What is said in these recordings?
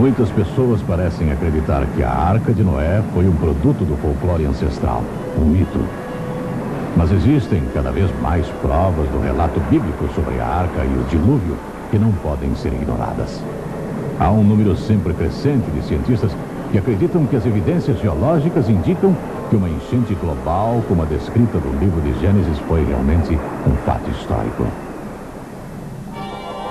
Muitas pessoas parecem acreditar que a Arca de Noé foi um produto do folclore ancestral, um mito. Mas existem cada vez mais provas do relato bíblico sobre a Arca e o dilúvio que não podem ser ignoradas. Há um número sempre crescente de cientistas que acreditam que as evidências geológicas indicam que uma enchente global, como a descrita no livro de Gênesis, foi realmente um fato histórico.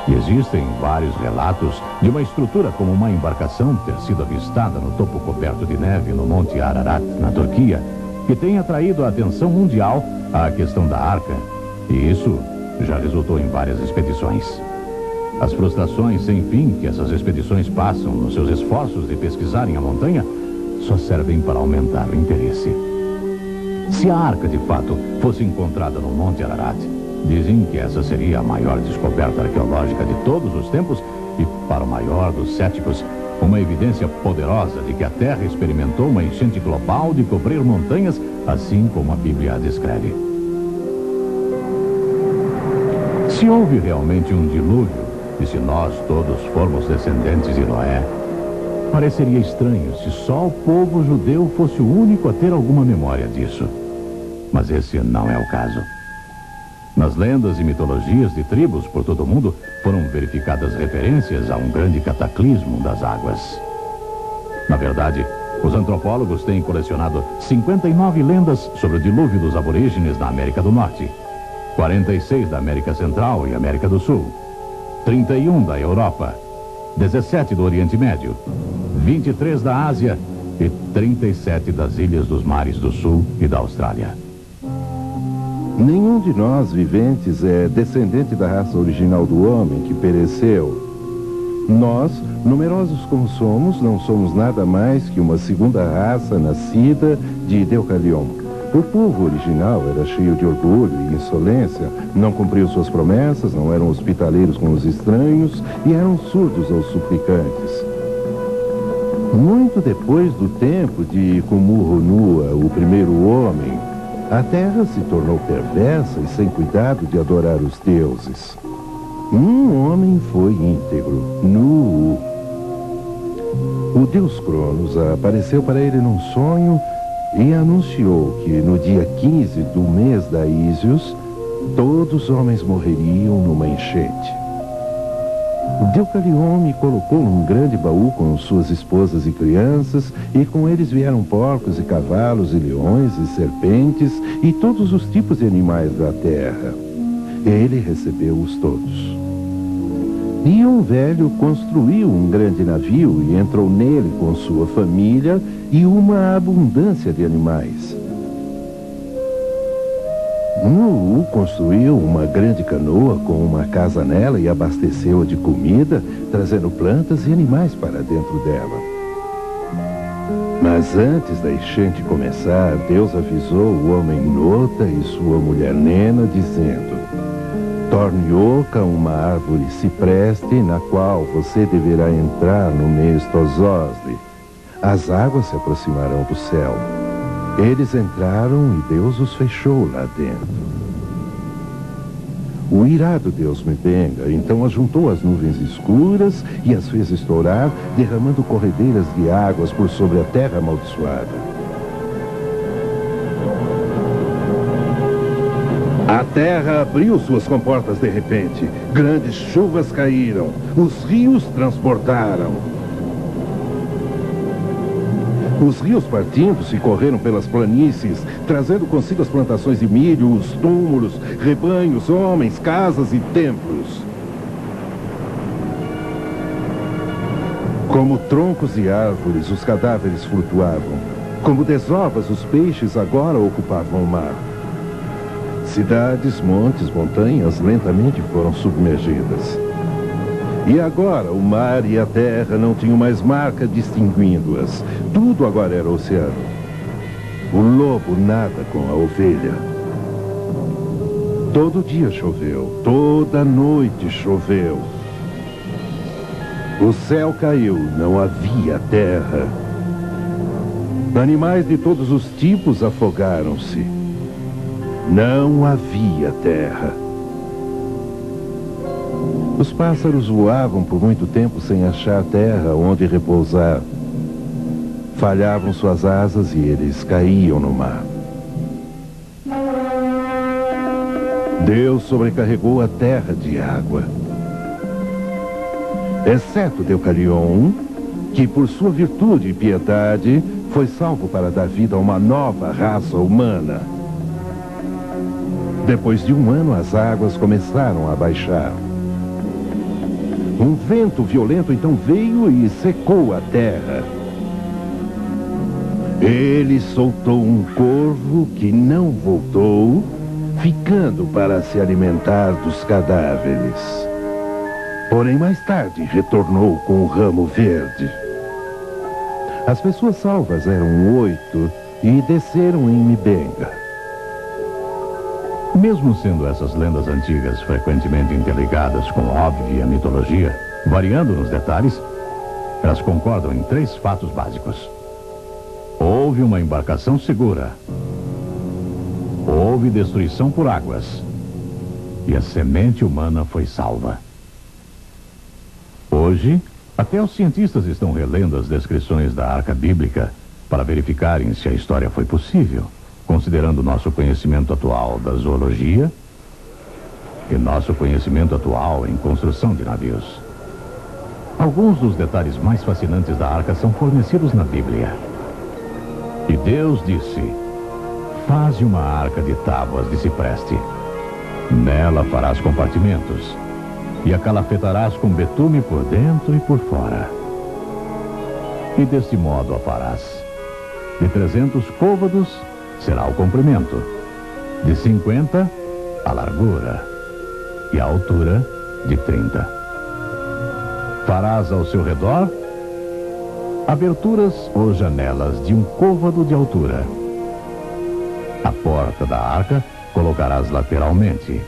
E existem vários relatos de uma estrutura como uma embarcação ter sido avistada no topo coberto de neve no Monte Ararat, na Turquia, que tem atraído a atenção mundial à questão da Arca. E isso já resultou em várias expedições. As frustrações sem fim que essas expedições passam nos seus esforços de pesquisarem a montanha só servem para aumentar o interesse. Se a Arca, de fato, fosse encontrada no Monte Ararat, dizem que essa seria a maior descoberta arqueológica de todos os tempos e, para o maior dos céticos, uma evidência poderosa de que a Terra experimentou uma enchente global de cobrir montanhas, assim como a Bíblia a descreve. Se houve realmente um dilúvio, e se nós todos formos descendentes de Noé, pareceria estranho se só o povo judeu fosse o único a ter alguma memória disso. Mas esse não é o caso. Nas lendas e mitologias de tribos por todo o mundo, foram verificadas referências a um grande cataclismo das águas. Na verdade, os antropólogos têm colecionado 59 lendas sobre o dilúvio dos aborígenes na América do Norte, 46 da América Central e América do Sul, 31 da Europa, 17 do Oriente Médio, 23 da Ásia e 37 das ilhas dos mares do Sul e da Austrália. Nenhum de nós viventes é descendente da raça original do homem que pereceu. Nós, numerosos como somos, não somos nada mais que uma segunda raça nascida de Deucalion. O povo original era cheio de orgulho e insolência, não cumpriu suas promessas, não eram hospitaleiros com os estranhos e eram surdos aos suplicantes. Muito depois do tempo de Kumurunua, o primeiro homem, a terra se tornou perversa e sem cuidado de adorar os deuses. Um homem foi íntegro, Nu. O deus Cronos apareceu para ele num sonho e anunciou que no dia 15 do mês da Ísios, todos os homens morreriam numa enchente. Deucalion me colocou num grande baú com suas esposas e crianças, e com eles vieram porcos e cavalos e leões e serpentes e todos os tipos de animais da terra. Ele recebeu-os todos. E um velho construiu um grande navio e entrou nele com sua família e uma abundância de animais. Nu construiu uma grande canoa com uma casa nela e abasteceu-a de comida, trazendo plantas e animais para dentro dela. Mas antes da enchente começar, Deus avisou o homem Nota e sua mulher Nena, dizendo: torne oca uma árvore cipreste, na qual você deverá entrar no mês Tososle. As águas se aproximarão do céu. Eles entraram e Deus os fechou lá dentro. O irado Deus me benga, então ajuntou as nuvens escuras e as fez estourar, derramando corredeiras de águas por sobre a terra amaldiçoada. A terra abriu suas comportas de repente. Grandes chuvas caíram. Os rios transbordaram. Os rios partindo-se correram pelas planícies, trazendo consigo as plantações de milho, os túmulos, rebanhos, homens, casas e templos. Como troncos e árvores, os cadáveres flutuavam. Como desovas, os peixes agora ocupavam o mar. Cidades, montes, montanhas lentamente foram submergidas. E agora o mar e a terra não tinham mais marca distinguindo-as. Tudo agora era oceano. O lobo nada com a ovelha. Todo dia choveu, toda noite choveu. O céu caiu, não havia terra. Animais de todos os tipos afogaram-se. Não havia terra. Os pássaros voavam por muito tempo sem achar terra onde repousar. Falhavam suas asas e eles caíam no mar. Deus sobrecarregou a terra de água, exceto Deucalion, que por sua virtude e piedade foi salvo para dar vida a uma nova raça humana. Depois de um ano, as águas começaram a baixar. Um vento violento então veio e secou a terra. Ele soltou um corvo que não voltou, ficando para se alimentar dos cadáveres. Porém, mais tarde, retornou com o ramo verde. As pessoas salvas eram 8 e desceram em Mibenga. Mesmo sendo essas lendas antigas frequentemente interligadas com óbvia mitologia, variando nos detalhes, elas concordam em 3 fatos básicos. Houve uma embarcação segura. Houve destruição por águas. E a semente humana foi salva. Hoje, até os cientistas estão relendo as descrições da Arca Bíblica para verificarem se a história foi possível, considerando nosso conhecimento atual da zoologia e nosso conhecimento atual em construção de navios. Alguns dos detalhes mais fascinantes da Arca são fornecidos na Bíblia. E Deus disse: faze uma arca de tábuas de cipreste. Nela farás compartimentos e a calafetarás com betume por dentro e por fora. E deste modo a farás. De 300 côvados será o comprimento, de 50 a largura e a altura de 30. Farás ao seu redor aberturas ou janelas de um côvado de altura. A porta da arca colocarás lateralmente.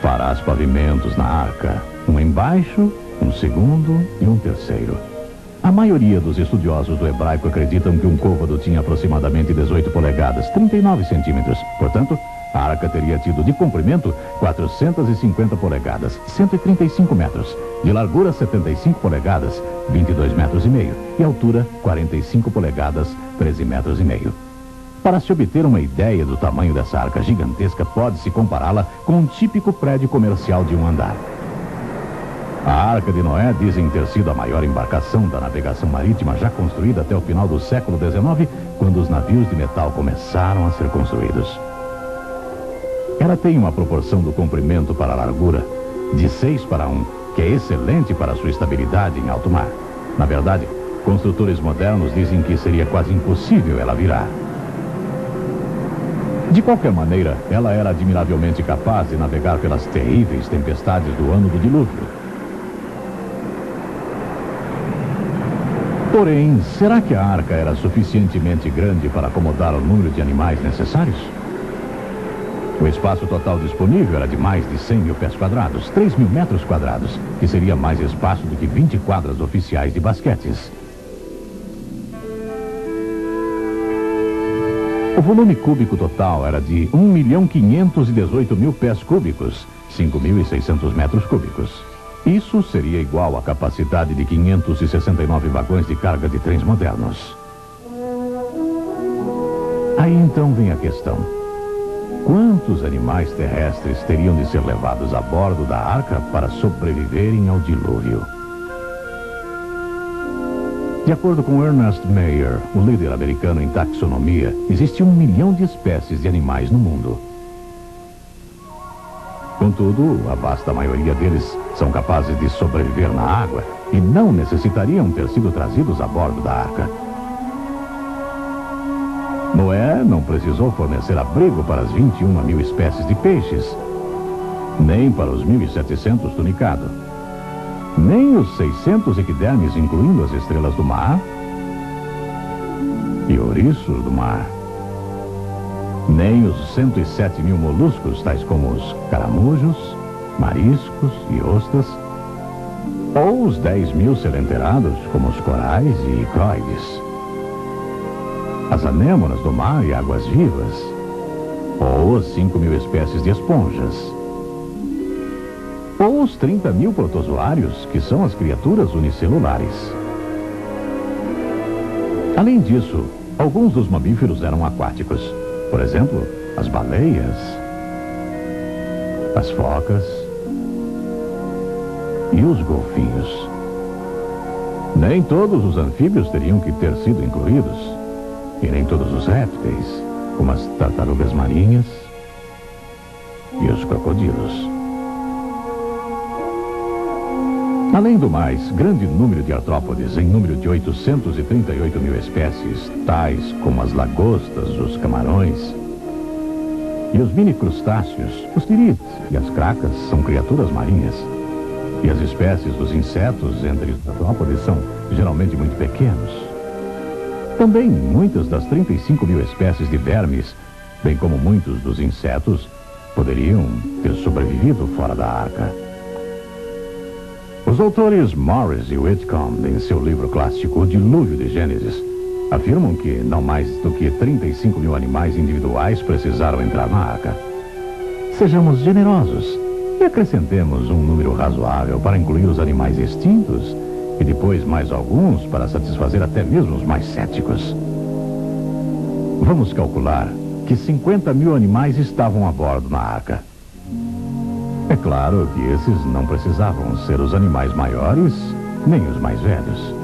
Farás pavimentos na arca, um embaixo, um segundo e um terceiro. A maioria dos estudiosos do hebraico acreditam que um côvado tinha aproximadamente 18 polegadas, 39 centímetros. Portanto, a arca teria tido de comprimento 450 polegadas, 135 metros, de largura 75 polegadas, 22 metros e meio, e altura 45 polegadas, 13 metros e meio. Para se obter uma ideia do tamanho dessa arca gigantesca, pode-se compará-la com um típico prédio comercial de um andar. A Arca de Noé dizem ter sido a maior embarcação da navegação marítima já construída até o final do século XIX, quando os navios de metal começaram a ser construídos. Ela tem uma proporção do comprimento para a largura de 6 para 1, que é excelente para sua estabilidade em alto mar. Na verdade, construtores modernos dizem que seria quase impossível ela virar. De qualquer maneira, ela era admiravelmente capaz de navegar pelas terríveis tempestades do ano do dilúvio. Porém, será que a arca era suficientemente grande para acomodar o número de animais necessários? O espaço total disponível era de mais de 100 mil pés quadrados, 3 mil metros quadrados, que seria mais espaço do que 20 quadras oficiais de basquetes. O volume cúbico total era de 1.518.000 pés cúbicos, 5.600 metros cúbicos. Isso seria igual à capacidade de 569 vagões de carga de trens modernos. Aí então vem a questão. Quantos animais terrestres teriam de ser levados a bordo da arca para sobreviverem ao dilúvio? De acordo com Ernest Mayr, o líder americano em taxonomia, existe 1 milhão de espécies de animais no mundo. Contudo, a vasta maioria deles são capazes de sobreviver na água e não necessitariam ter sido trazidos a bordo da arca. Noé não precisou fornecer abrigo para as 21 mil espécies de peixes, nem para os 1.700 tunicados, nem os 600 equidermes, incluindo as estrelas do mar e ouriços do mar, nem os 107 mil moluscos, tais como os caramujos, mariscos e ostras, ou os 10 mil selenterados, como os corais e croides, as anêmonas do mar e águas vivas, ou as 5 mil espécies de esponjas. ou os 30 mil protozoários, que são as criaturas unicelulares. Além disso, alguns dos mamíferos eram aquáticos. Por exemplo, as baleias, as focas e os golfinhos. Nem todos os anfíbios teriam que ter sido incluídos, e nem todos os répteis, como as tartarugas marinhas e os crocodilos. Além do mais, grande número de artrópodes, em número de 838 mil espécies, tais como as lagostas, os camarões e os mini-crustáceos, os tirites e as cracas, são criaturas marinhas. E as espécies dos insetos entre os artrópodes são geralmente muito pequenos. Também muitas das 35 mil espécies de vermes, bem como muitos dos insetos, poderiam ter sobrevivido fora da arca. Os autores Morris e Whitcomb, em seu livro clássico O Dilúvio de Gênesis, afirmam que não mais do que 35 mil animais individuais precisaram entrar na arca. Sejamos generosos e acrescentemos um número razoável para incluir os animais extintos e depois mais alguns para satisfazer até mesmo os mais céticos. Vamos calcular que 50 mil animais estavam a bordo na arca. É claro que esses não precisavam ser os animais maiores, nem os mais velhos.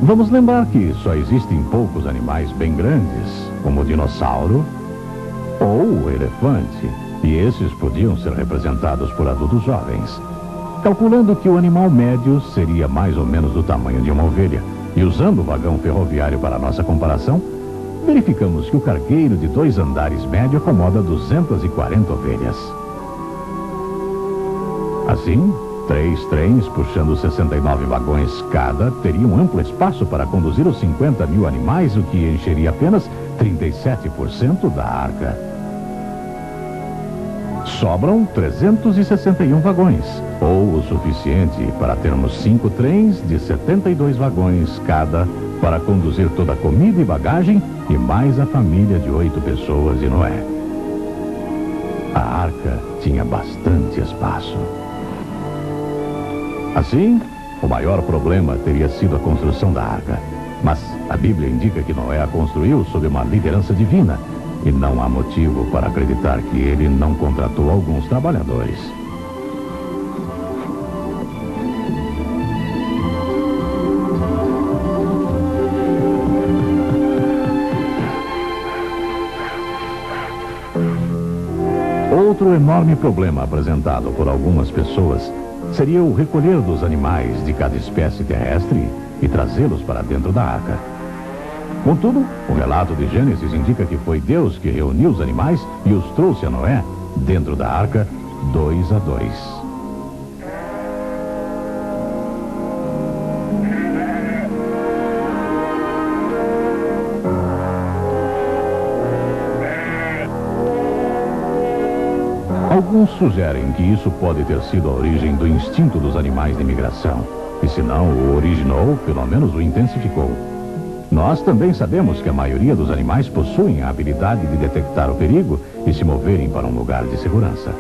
Vamos lembrar que só existem poucos animais bem grandes, como o dinossauro ou o elefante, e esses podiam ser representados por adultos jovens. Calculando que o animal médio seria mais ou menos do tamanho de uma ovelha, e usando o vagão ferroviário para nossa comparação, verificamos que o cargueiro de 2 andares médio acomoda 240 ovelhas. Assim, 3 trens puxando 69 vagões cada teriam amplo espaço para conduzir os 50 mil animais, o que encheria apenas 37% da arca. Sobram 361 vagões, ou o suficiente para termos 5 trens de 72 vagões cada para conduzir toda a comida e bagagem e mais a família de 8 pessoas de Noé. A arca tinha bastante espaço. Assim, o maior problema teria sido a construção da arca. Mas a Bíblia indica que Noé a construiu sob uma liderança divina, e não há motivo para acreditar que ele não contratou alguns trabalhadores. Outro enorme problema apresentado por algumas pessoas seria o recolher dos animais de cada espécie terrestre e trazê-los para dentro da arca. Contudo, o relato de Gênesis indica que foi Deus que reuniu os animais e os trouxe a Noé dentro da arca 2 a 2. Alguns sugerem que isso pode ter sido a origem do instinto dos animais de migração, e se não o originou, pelo menos o intensificou. Nós também sabemos que a maioria dos animais possuem a habilidade de detectar o perigo e se moverem para um lugar de segurança.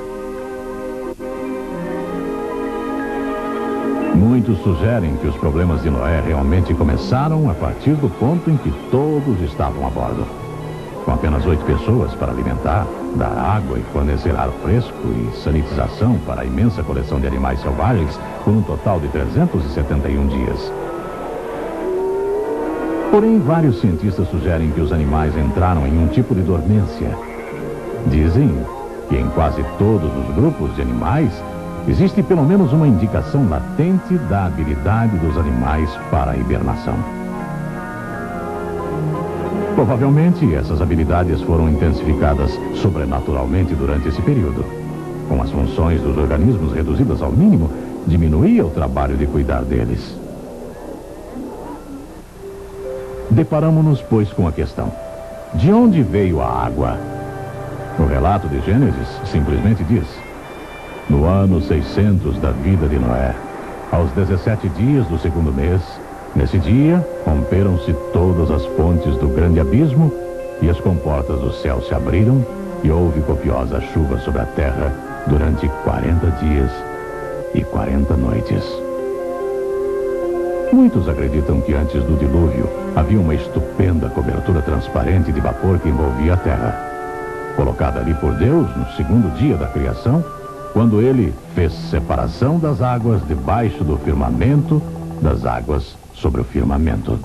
Muitos sugerem que os problemas de Noé realmente começaram a partir do ponto em que todos estavam a bordo. Com apenas 8 pessoas para alimentar, dar água e fornecer ar fresco e sanitização para a imensa coleção de animais selvagens por um total de 371 dias. Porém, vários cientistas sugerem que os animais entraram em um tipo de dormência. Dizem que em quase todos os grupos de animais existe pelo menos uma indicação latente da habilidade dos animais para a hibernação. Provavelmente, essas habilidades foram intensificadas sobrenaturalmente durante esse período. Com as funções dos organismos reduzidas ao mínimo, diminuía o trabalho de cuidar deles. Deparamos-nos, pois, com a questão: de onde veio a água? O relato de Gênesis simplesmente diz: no ano 600 da vida de Noé, aos 17 dias do 2º mês, nesse dia, romperam-se todas as fontes do grande abismo e as comportas do céu se abriram e houve copiosa chuva sobre a terra durante 40 dias e 40 noites. Muitos acreditam que antes do dilúvio havia uma estupenda cobertura transparente de vapor que envolvia a terra, colocada ali por Deus no segundo dia da criação, quando ele fez separação das águas debaixo do firmamento, das águas sobre o firmamento.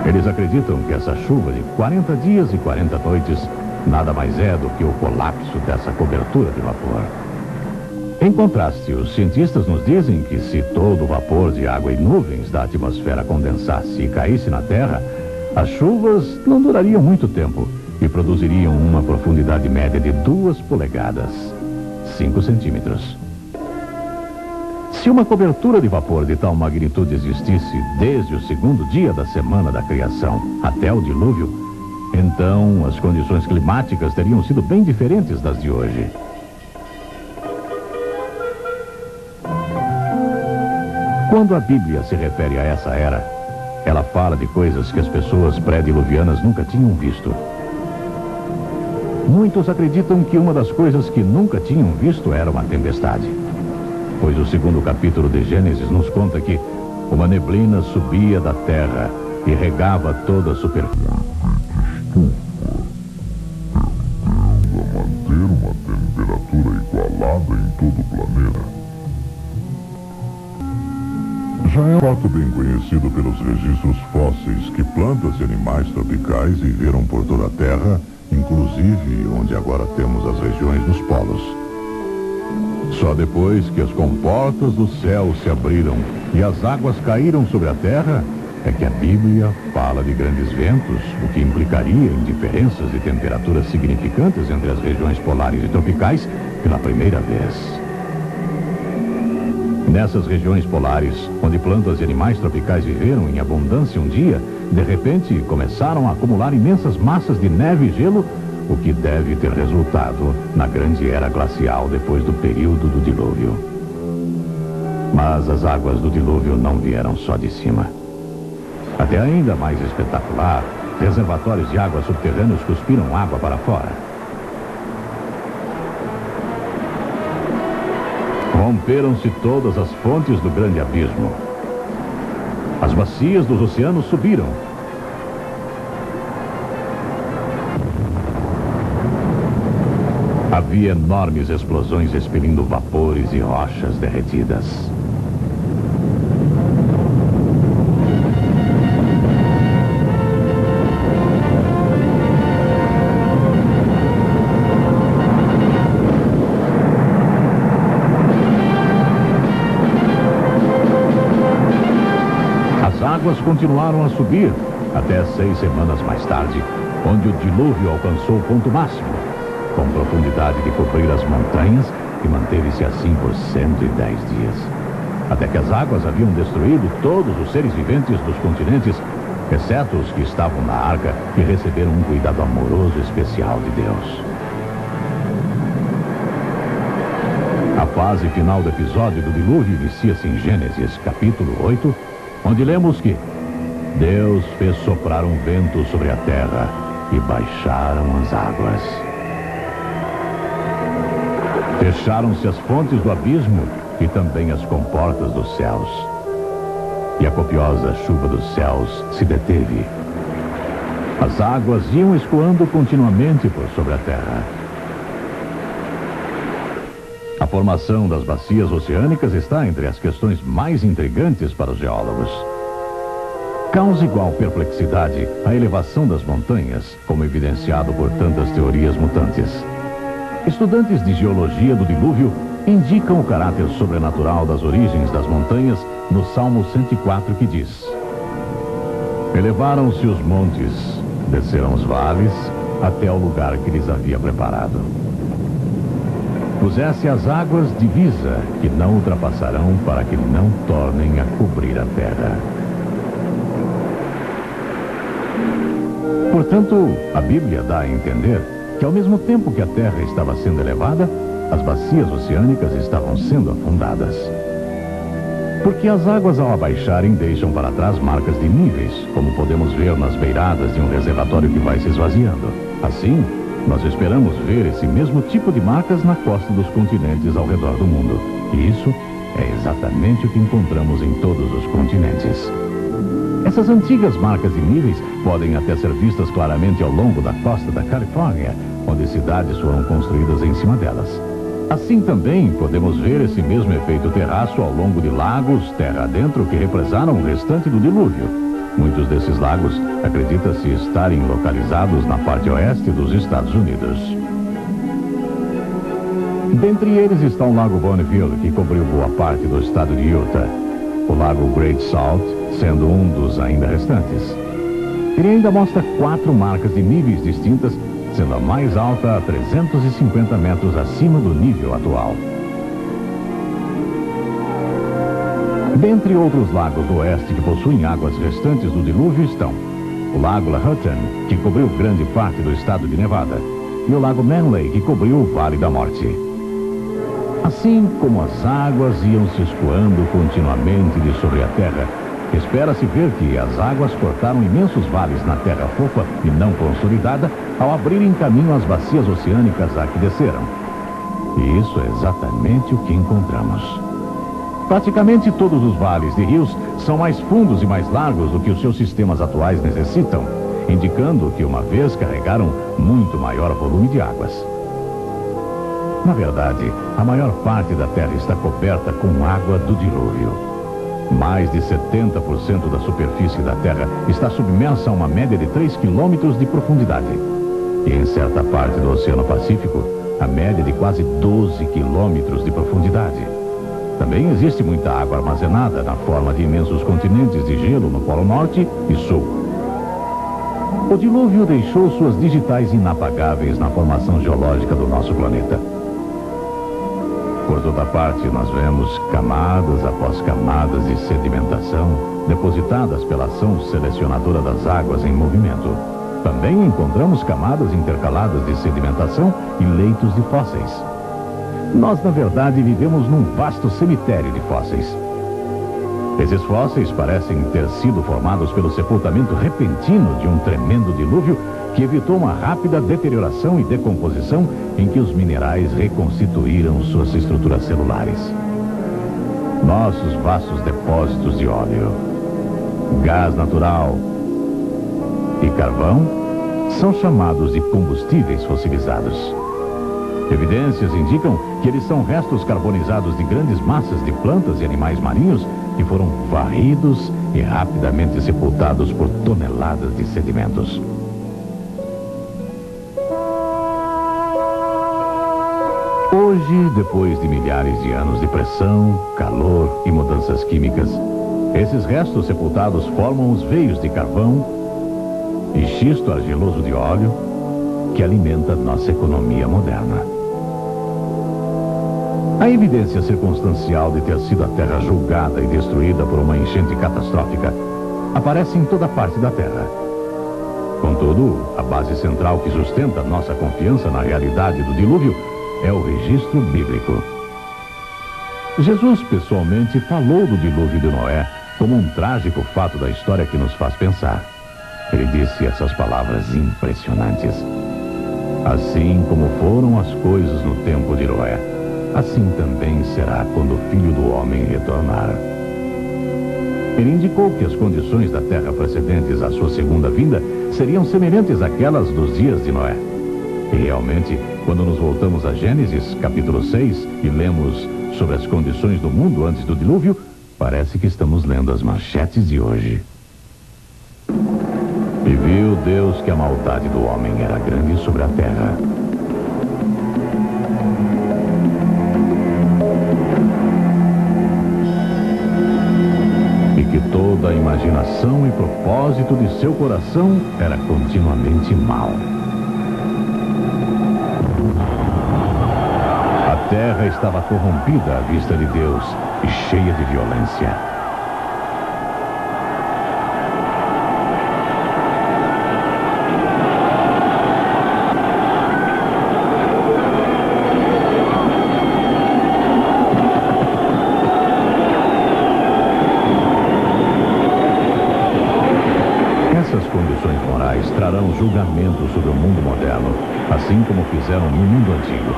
Eles acreditam que essa chuva de 40 dias e 40 noites nada mais é do que o colapso dessa cobertura de vapor. Em contraste, os cientistas nos dizem que se todo o vapor de água e nuvens da atmosfera condensasse e caísse na Terra, as chuvas não durariam muito tempo e produziriam uma profundidade média de 2 polegadas, 5 centímetros. Se uma cobertura de vapor de tal magnitude existisse desde o segundo dia da semana da criação até o dilúvio, então as condições climáticas teriam sido bem diferentes das de hoje. Quando a Bíblia se refere a essa era, ela fala de coisas que as pessoas pré-diluvianas nunca tinham visto. Muitos acreditam que uma das coisas que nunca tinham visto era uma tempestade, pois o segundo capítulo de Gênesis nos conta que uma neblina subia da terra e regava toda a superfície. Manter uma temperatura igualada em todo o planeta. Já é um fato bem conhecido pelos registros fósseis que plantas e animais tropicais viveram por toda a Terra, inclusive onde agora temos as regiões dos polos. Só depois que as comportas do céu se abriram e as águas caíram sobre a Terra, é que a Bíblia fala de grandes ventos, o que implicaria em diferenças de temperaturas significantes entre as regiões polares e tropicais pela primeira vez. Nessas regiões polares, onde plantas e animais tropicais viveram em abundância um dia, de repente começaram a acumular imensas massas de neve e gelo, o que deve ter resultado na grande era glacial depois do período do dilúvio. Mas as águas do dilúvio não vieram só de cima. Até ainda mais espetacular, reservatórios de água subterrâneos cuspiram água para fora. Romperam-se todas as fontes do grande abismo. As bacias dos oceanos subiram. Havia enormes explosões expelindo vapores e rochas derretidas. As águas continuaram a subir até 6 semanas mais tarde, onde o dilúvio alcançou o ponto máximo, com profundidade de cobrir as montanhas, e manteve-se assim por 110 dias. Até que as águas haviam destruído todos os seres viventes dos continentes, exceto os que estavam na arca e receberam um cuidado amoroso especial de Deus. A fase final do episódio do dilúvio inicia-se em Gênesis, capítulo 8, onde lemos que Deus fez soprar um vento sobre a terra e baixaram as águas. Fecharam-se as fontes do abismo e também as comportas dos céus. E a copiosa chuva dos céus se deteve. As águas iam escoando continuamente por sobre a terra. A formação das bacias oceânicas está entre as questões mais intrigantes para os geólogos. Causa igual perplexidade a elevação das montanhas, como evidenciado por tantas teorias mutantes. Estudantes de geologia do dilúvio indicam o caráter sobrenatural das origens das montanhas no Salmo 104, que diz: elevaram-se os montes, desceram os vales, até o lugar que lhes havia preparado. Pusesse as águas divisa, que não ultrapassarão, para que não tornem a cobrir a terra. Portanto, a Bíblia dá a entender que ao mesmo tempo que a terra estava sendo elevada, as bacias oceânicas estavam sendo afundadas. Porque as águas, ao abaixarem, deixam para trás marcas de níveis, como podemos ver nas beiradas de um reservatório que vai se esvaziando. Assim, Nós esperamos ver esse mesmo tipo de marcas na costa dos continentes ao redor do mundo. E isso é exatamente o que encontramos em todos os continentes. Essas antigas marcas de níveis podem até ser vistas claramente ao longo da costa da Califórnia, onde cidades foram construídas em cima delas. Assim também podemos ver esse mesmo efeito terraço ao longo de lagos terra adentro que represaram o restante do dilúvio. Muitos desses lagos acredita-se estarem localizados na parte oeste dos Estados Unidos. Dentre eles está o Lago Bonneville, que cobriu boa parte do estado de Utah. O Lago Great Salt, sendo um dos ainda restantes. Ele ainda mostra 4 marcas de níveis distintas, sendo a mais alta a 350 metros acima do nível atual. Dentre outros lagos do oeste que possuem águas restantes do dilúvio estão o Lago Lahontan, que cobriu grande parte do estado de Nevada, e o Lago Manley, que cobriu o Vale da Morte. Assim como as águas iam se escoando continuamente de sobre a terra, espera-se ver que as águas cortaram imensos vales na terra fofa e não consolidada ao abrirem caminho às bacias oceânicas a que desceram. E isso é exatamente o que encontramos. Praticamente todos os vales de rios são mais fundos e mais largos do que os seus sistemas atuais necessitam, indicando que uma vez carregaram muito maior volume de águas. Na verdade, a maior parte da Terra está coberta com água do dilúvio. Mais de 70% da superfície da Terra está submersa a uma média de 3 quilômetros de profundidade. E em certa parte do Oceano Pacífico, a média de quase 12 quilômetros de profundidade. Também existe muita água armazenada na forma de imensos continentes de gelo no Polo Norte e Sul. O dilúvio deixou suas digitais inapagáveis na formação geológica do nosso planeta. Por toda parte, nós vemos camadas após camadas de sedimentação depositadas pela ação selecionadora das águas em movimento. Também encontramos camadas intercaladas de sedimentação e leitos de fósseis. Nós, na verdade, vivemos num vasto cemitério de fósseis. Esses fósseis parecem ter sido formados pelo sepultamento repentino de um tremendo dilúvio que evitou uma rápida deterioração e decomposição em que os minerais reconstituíram suas estruturas celulares. Nossos vastos depósitos de óleo, gás natural e carvão são chamados de combustíveis fossilizados. Evidências indicam que eles são restos carbonizados de grandes massas de plantas e animais marinhos que foram varridos e rapidamente sepultados por toneladas de sedimentos. Hoje, depois de milhares de anos de pressão, calor e mudanças químicas, esses restos sepultados formam os veios de carvão e xisto argiloso de óleo que alimenta nossa economia moderna. A evidência circunstancial de ter sido a Terra julgada e destruída por uma enchente catastrófica aparece em toda parte da Terra. Contudo, a base central que sustenta nossa confiança na realidade do dilúvio é o registro bíblico. Jesus pessoalmente falou do dilúvio de Noé como um trágico fato da história que nos faz pensar. Ele disse essas palavras impressionantes. Assim como foram as coisas no tempo de Noé, assim também será quando o Filho do Homem retornar. Ele indicou que as condições da terra precedentes à sua segunda vinda seriam semelhantes àquelas dos dias de Noé. E realmente, quando nos voltamos a Gênesis, capítulo 6, e lemos sobre as condições do mundo antes do dilúvio, parece que estamos lendo as manchetes de hoje. E viu Deus que a maldade do homem era grande sobre a terra. E que toda a imaginação e propósito de seu coração era continuamente mau. A terra estava corrompida à vista de Deus e cheia de violência. farão julgamento sobre o mundo moderno, assim como fizeram no mundo antigo.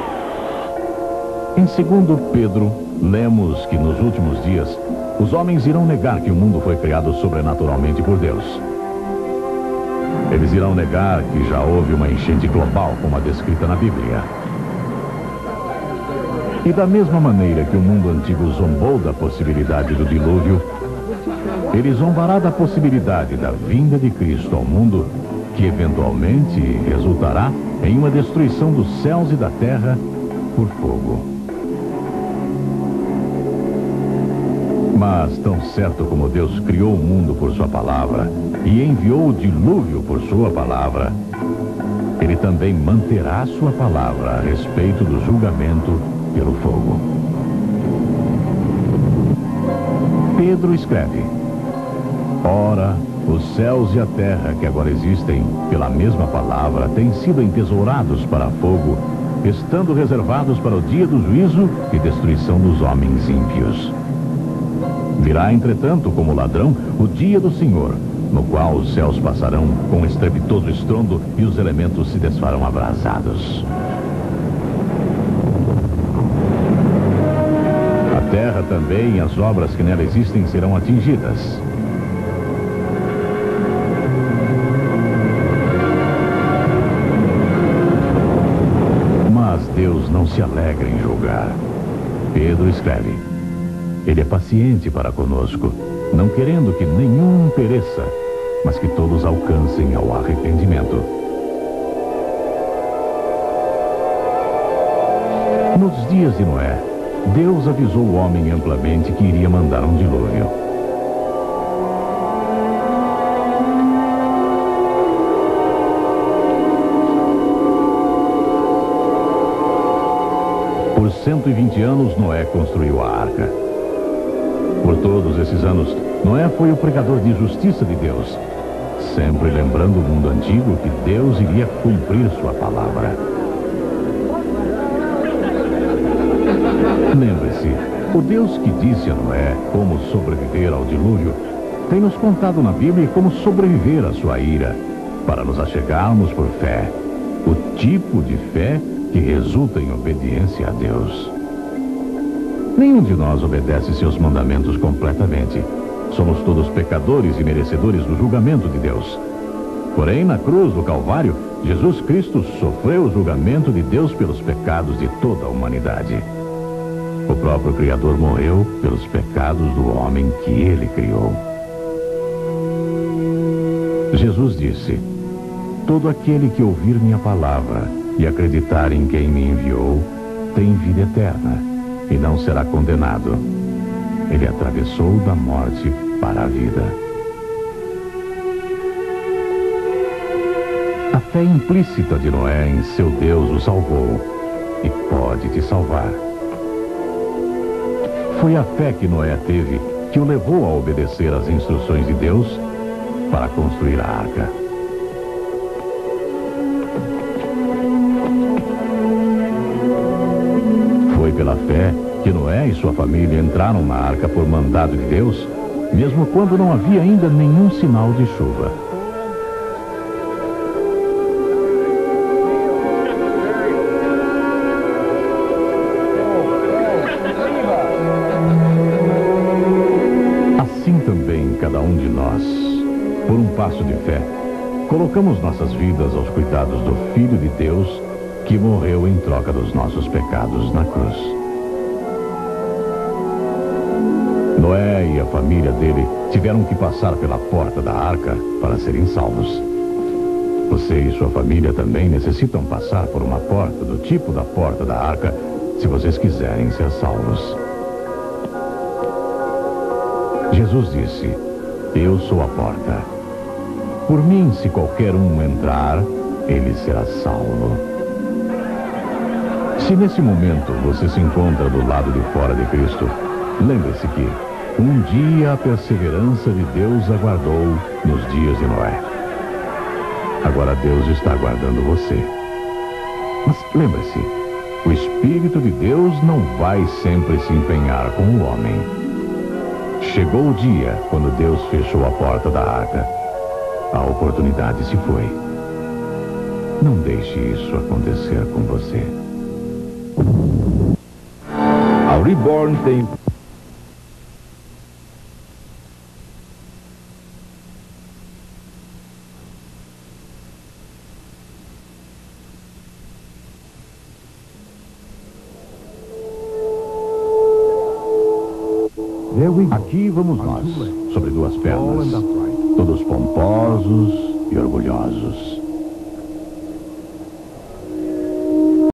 Em 2 Pedro, lemos que nos últimos dias, os homens irão negar que o mundo foi criado sobrenaturalmente por Deus. Eles irão negar que já houve uma enchente global, como a descrita na Bíblia. E da mesma maneira que o mundo antigo zombou da possibilidade do dilúvio, ele zombará da possibilidade da vinda de Cristo ao mundo, que eventualmente resultará em uma destruição dos céus e da terra por fogo. Mas tão certo como Deus criou o mundo por sua palavra e enviou o dilúvio por sua palavra, ele também manterá sua palavra a respeito do julgamento pelo fogo. Pedro escreve: ora, os céus e a terra que agora existem pela mesma palavra têm sido entesourados para fogo, estando reservados para o dia do juízo e destruição dos homens ímpios. Virá, entretanto, como ladrão, o dia do Senhor, no qual os céus passarão com estrepitoso estrondo e os elementos se desfarão abrasados. A terra também e as obras que nela existem serão atingidas. Mas Deus não se alegra em julgar. Pedro escreve: ele é paciente para conosco, não querendo que nenhum pereça, mas que todos alcancem ao arrependimento. Nos dias de Noé, Deus avisou o homem amplamente que iria mandar um dilúvio. Por 120 anos, Noé construiu a arca. Por todos esses anos, Noé foi o pregador de justiça de Deus, sempre lembrando o mundo antigo que Deus iria cumprir sua palavra. Lembre-se, o Deus que disse a Noé como sobreviver ao dilúvio, tem nos contado na Bíblia como sobreviver à sua ira, para nos achegarmos por fé, o tipo de fé que resulta em obediência a Deus. Nenhum de nós obedece seus mandamentos completamente. Somos todos pecadores e merecedores do julgamento de Deus. Porém, na cruz do Calvário, Jesus Cristo sofreu o julgamento de Deus pelos pecados de toda a humanidade. O próprio Criador morreu pelos pecados do homem que ele criou. Jesus disse: todo aquele que ouvir minha palavra e acreditar em quem me enviou, tem vida eterna e não será condenado. Ele atravessou da morte para a vida. A fé implícita de Noé em seu Deus o salvou e pode te salvar. Foi a fé que Noé teve que o levou a obedecer às instruções de Deus para construir a arca. Foi pela fé que Noé e sua família entraram na arca por mandado de Deus, mesmo quando não havia ainda nenhum sinal de chuva. Assim também cada um de nós, por um passo de fé, colocamos nossas vidas aos cuidados do Filho de Deus, que morreu em troca dos nossos pecados na cruz. Noé e a família dele tiveram que passar pela porta da arca para serem salvos. Você e sua família também necessitam passar por uma porta do tipo da porta da arca, se vocês quiserem ser salvos. Jesus disse: eu sou a porta. Por mim, se qualquer um entrar, ele será salvo. Se nesse momento você se encontra do lado de fora de Cristo, lembre-se que um dia a perseverança de Deus aguardou nos dias de Noé. Agora Deus está aguardando você. Mas lembre-se, o Espírito de Deus não vai sempre se empenhar com o homem. Chegou o dia quando Deus fechou a porta da arca. A oportunidade se foi. Não deixe isso acontecer com você. A Reborn tem... Aqui vamos nós, sobre duas pernas, todos pomposos e orgulhosos.